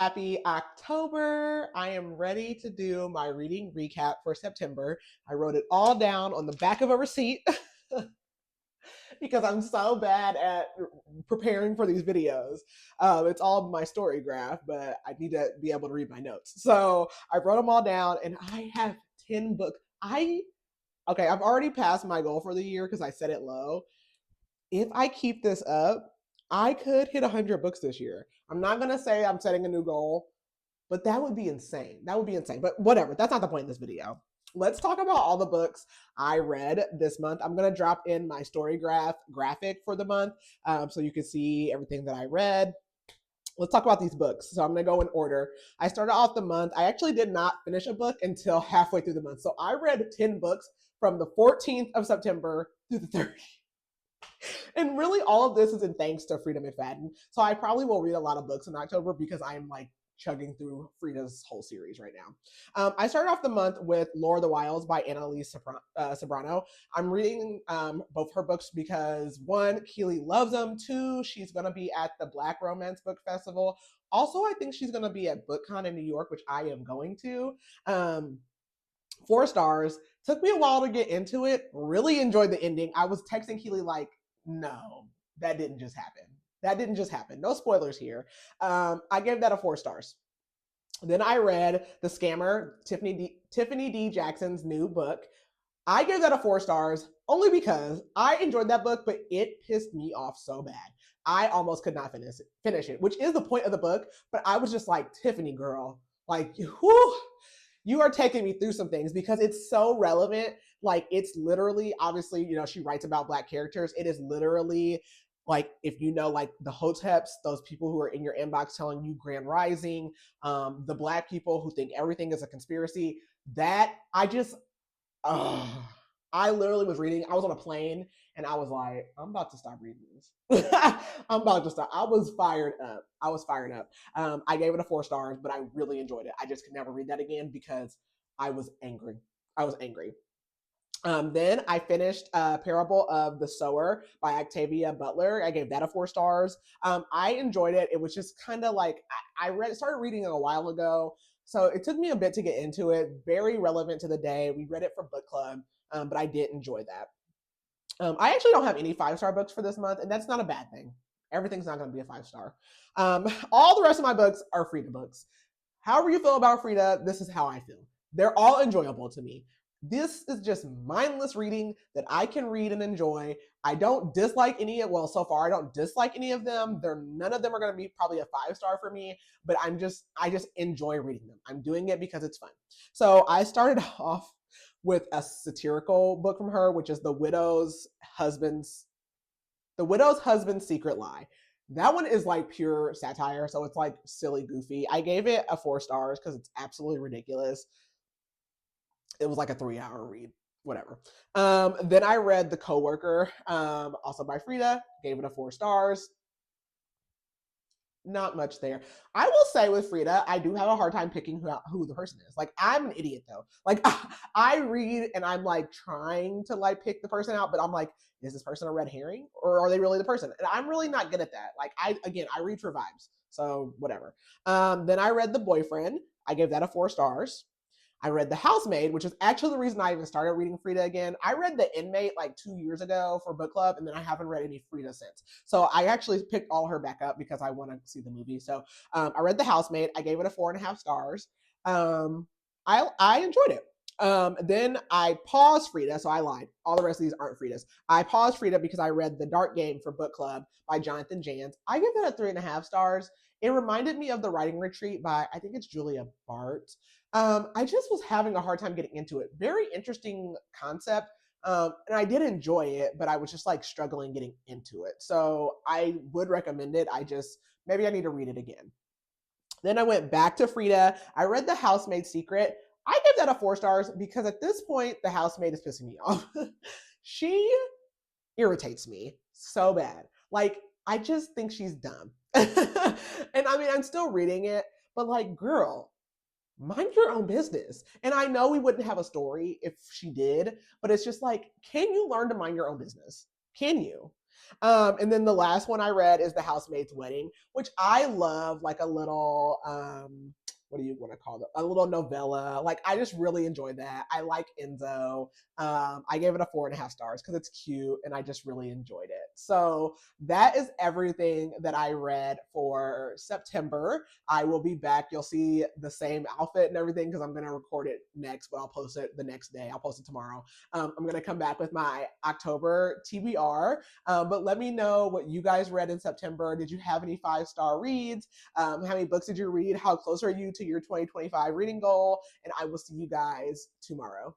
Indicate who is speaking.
Speaker 1: Happy October. I am ready to do my reading recap for September. I wrote it all down on the back of a receipt because I'm so bad at preparing for these videos. It's all my story graph, but I need to be able to read my notes. So I wrote them all down and I have 10 books. I've already passed my goal for the year because I set it low. If I keep this up, I could hit 100 books this year. I'm not going to say I'm setting a new goal, but that would be insane. That would be insane. But whatever, that's not the point of this video. Let's talk about all the books I read this month. I'm going to drop in my story graphic for the month so you can see everything that I read. Let's talk about these books. So I'm going to go in order. I started off the month. I actually did not finish a book until halfway through the month. So I read 10 books from the 14th of September through the 30th. And really, all of this is in thanks to Freida McFadden. So I probably will read a lot of books in October because I'm like chugging through Freida's whole series right now. I started off the month with Lore of the Wilds by Annalise Sobrano. I'm reading both her books because one, Keely loves them. Two, she's going to be at the Black Romance Book Festival. Also, I think she's going to be at BookCon in New York, which I am going to. 4 stars. Took me a while to get into it. Really enjoyed the ending. I was texting Keely like, no, that didn't just happen. That didn't just happen. No spoilers here. I gave that a 4 stars. Then I read The Scammer, Tiffany D. Jackson's new book. I gave that a 4 stars only because I enjoyed that book, but it pissed me off so bad. I almost could not finish it, which is the point of the book. But I was just like, Tiffany, girl, like, whew, you are taking me through some things because it's so relevant. Like, it's literally, obviously, she writes about Black characters. It is literally like, if you know, like the Hoteps, those people who are in your inbox telling you Grand Rising, the Black people who think everything is a conspiracy, that I literally was reading. I was on a plane and I was like, I'm about to stop reading this. I'm about to stop. I was fired up. I gave it a 4 stars, but I really enjoyed it. I just could never read that again because I was angry. Then I finished Parable of the Sower by Octavia Butler. I gave that a 4 stars. I enjoyed it. It was just kind of like started reading it a while ago, so it took me a bit to get into it. Very relevant to the day. We read it for book club, but I did enjoy that. I actually don't have any 5-star books for this month, and that's not a bad thing. Everything's not going to be a 5-star. All the rest of my books are Freida books. However you feel about Freida, this is how I feel. They're all enjoyable to me. This is just mindless reading that I can read and enjoy. I don't dislike any of, well, so far I don't dislike any of them. None of them are going to be probably a 5-star for me, but I just enjoy reading them. I'm doing it because it's fun. So I started off with a satirical book from her, which is The Widow's Husband's Secret Lie. That one is like pure satire, so it's like silly, goofy. I gave it a 4 stars because it's absolutely ridiculous. It was like a 3-hour read, whatever. Then I read The Coworker, also by Freida, gave it a 4 stars. Not much there. I will say with Freida, I do have a hard time picking who the person is. Like, I'm an idiot though. Like, I read and I'm like trying to like pick the person out, but I'm like, is this person a red herring or are they really the person? And I'm really not good at that. Like, I read for vibes, so whatever. Then I read The Boyfriend. I gave that a 4 stars. I read The Housemaid, which is actually the reason I even started reading Freida again. I read The Inmate like 2 years ago for book club, and then I haven't read any Freida since. So I actually picked all her back up because I want to see the movie. So I read The Housemaid. I gave it a 4.5 stars. I enjoyed it. Then I paused Freida, so I lied. All the rest of these aren't Freidas. I paused Freida because I read The Dark Game for book club by Jonathan Janz. I give that a 3.5 stars. It reminded me of The Writing Retreat by, I think it's Julia Bart. I just was having a hard time getting into it. Very interesting concept. And I did enjoy it, but I was just like struggling getting into it. So I would recommend it. Maybe I need to read it again. Then I went back to Freida. I read The Housemaid's Secret. I give that a 4 stars because at this point, the housemaid is pissing me off. She irritates me so bad. Like, I just think she's dumb. And I mean, I'm still reading it, but like, girl, mind your own business. And I know we wouldn't have a story if she did, but it's just like, can you learn to mind your own business? Can you? And then the last one I read is The Housemaid's Wedding, which I love, like a little what do you want to call it? A little novella. Like I just really enjoyed that. I like Enzo. I gave it a 4.5 stars because it's cute and I just really enjoyed it. So that is everything that I read for September. I will be back. You'll see the same outfit and everything because I'm gonna record it next, but I'll post it the next day. I'll post it tomorrow. I'm gonna come back with my October TBR. But let me know what you guys read in September. Did you have any 5-star reads? How many books did you read? How close are you to your 2025 reading goal? And I will see you guys tomorrow.